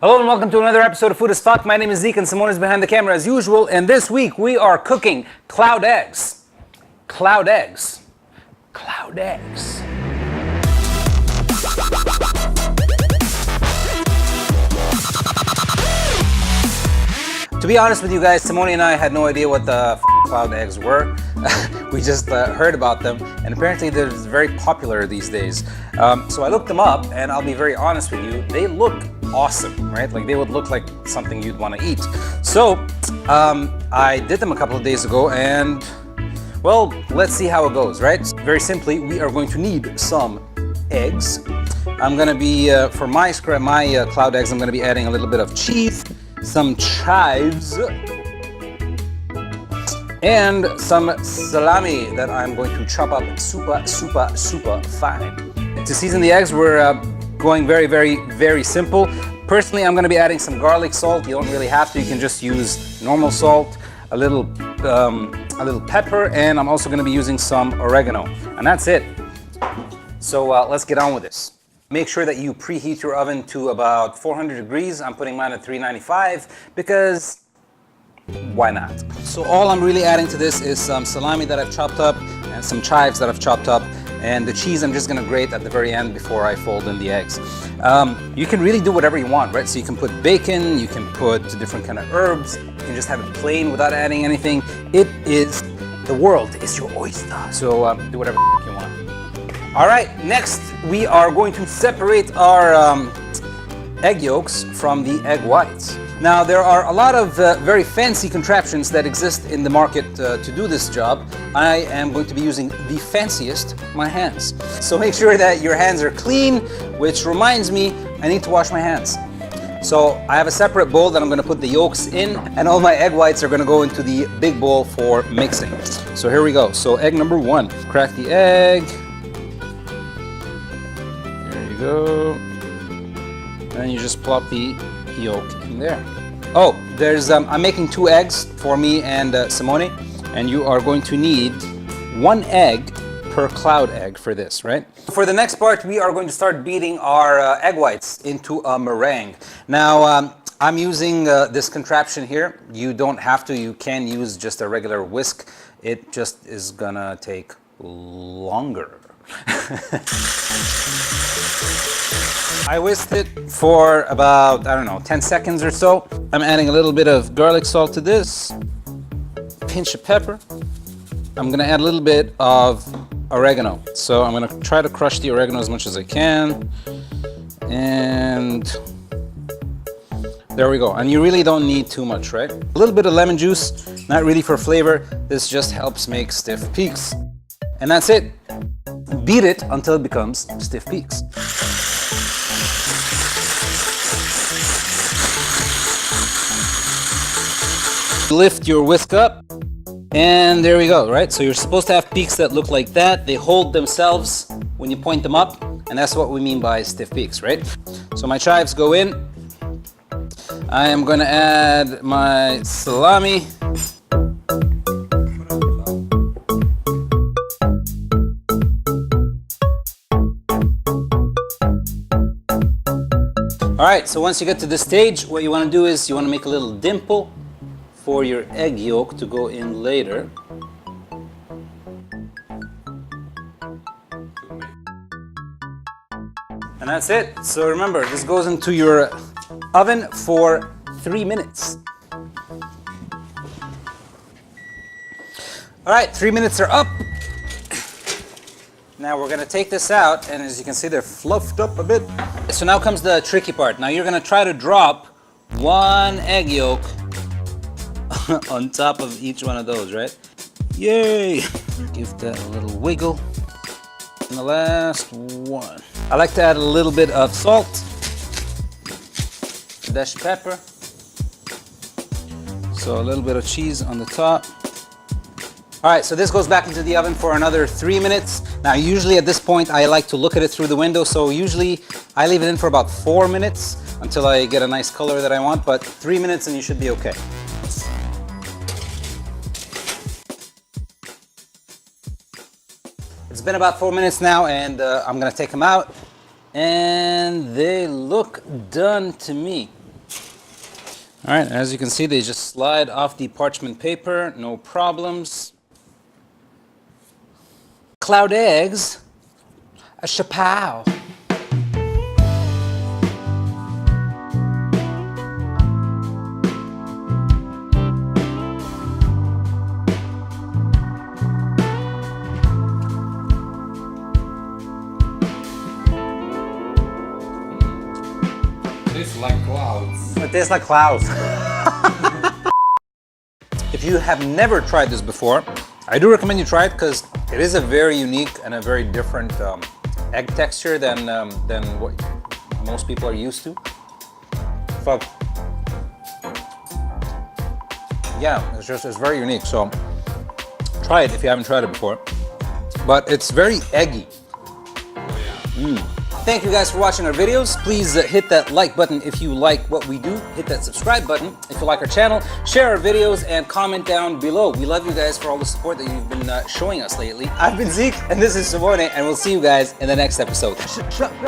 Hello and welcome to another episode of Food as Fuck. My name is Zeke and Simone is behind the camera as usual. And this week we are cooking cloud eggs. Cloud eggs. Cloud eggs. To be honest with you guys, Simone and I had no idea what the cloud eggs were. We just heard about them, and apparently they're very popular these days. So I looked them up, and I'll be very honest with you, they look awesome, right? Like they would look like something you'd want to eat. So I did them a couple of days ago, and well, let's see how it goes, right? Very simply, we are going to need some eggs. I'm gonna be, for my cloud eggs, I'm gonna be adding a little bit of cheese, some chives, and some salami that I'm going to chop up super fine. To season the eggs, we're going very simple. Personally, I'm going to be adding some garlic salt. You don't really have to. You can just use normal salt, a little pepper, and I'm also going to be using some oregano. And that's it. So let's get on with this. Make sure that you preheat your oven to about 400 degrees. I'm putting mine at 395 because why not? So all I'm really adding to this is some salami that I've chopped up and some chives that I've chopped up, and the cheese I'm just gonna grate at the very end before I fold in the eggs. You can really do whatever you want, right? So you can put bacon, you can put different kind of herbs, you can just have it plain without adding anything. The world is your oyster. So do whatever you want. All right, next we are going to separate our egg yolks from the egg whites. Now there are a lot of very fancy contraptions that exist in the market to do this job. I am going to be using the fanciest, my hands. So make sure that your hands are clean, which reminds me, I need to wash my hands. So I have a separate bowl that I'm going to put the yolks in, and all my egg whites are going to go into the big bowl for mixing. So here we go. So egg number one, crack the egg. There you go. And you just plop the yolk in there. Oh, there's I'm making 2 eggs for me and Simone, and you are going to need 1 egg per cloud egg for this, right? For the next part, we are going to start beating our egg whites into a meringue. Now, I'm using this contraption here. You don't have to. You can use just a regular whisk. It just is gonna take longer. I whisked it for about, I don't know, 10 seconds or so. I'm adding a little bit of garlic salt to this, pinch of pepper. I'm gonna add a little bit of oregano. So I'm gonna try to crush the oregano as much as I can. And there we go. And you really don't need too much, right? A little bit of lemon juice, not really for flavor. This just helps make stiff peaks. And that's it. Beat it until it becomes stiff peaks. Lift your whisk up, and there we go, right? So you're supposed to have peaks that look like that. They hold themselves when you point them up, and that's what we mean by stiff peaks, right? So my chives go in. I am going to add my salami. All right, so once you get to this stage, what you want to do is you want to make a little dimple for your egg yolk to go in later. And that's it. So remember, this goes into your oven for 3 minutes. All right, 3 minutes are up. Now we're gonna take this out, and as you can see, they're fluffed up a bit. So now comes the tricky part. Now you're gonna try to drop 1 egg yolk on top of each one of those, right? Yay! Give that a little wiggle. And the last one. I like to add a little bit of salt, a dash of pepper. So a little bit of cheese on the top. All right, so this goes back into the oven for another 3 minutes. Now, usually at this point, I like to look at it through the window. So usually I leave it in for about 4 minutes until I get a nice color that I want, but 3 minutes and you should be okay. It's been about 4 minutes now, and I'm gonna take them out, and they look done to me. All right, as you can see, they just slide off the parchment paper, no problems. Cloud eggs, SHA POW. Tastes like clouds. It tastes like clouds. If you have never tried this before, I do recommend you try it because it is a very unique and a very different egg texture than what most people are used to. But yeah, it's very unique. So try it if you haven't tried it before. But it's very eggy. Thank you guys for watching our videos. Please hit that like button if you like what we do. Hit that subscribe button if you like our channel. Share our videos and comment down below. We love you guys for all the support that you've been showing us lately. I've been Zeke and this is Simone, and we'll see you guys in the next episode. SHAPOW!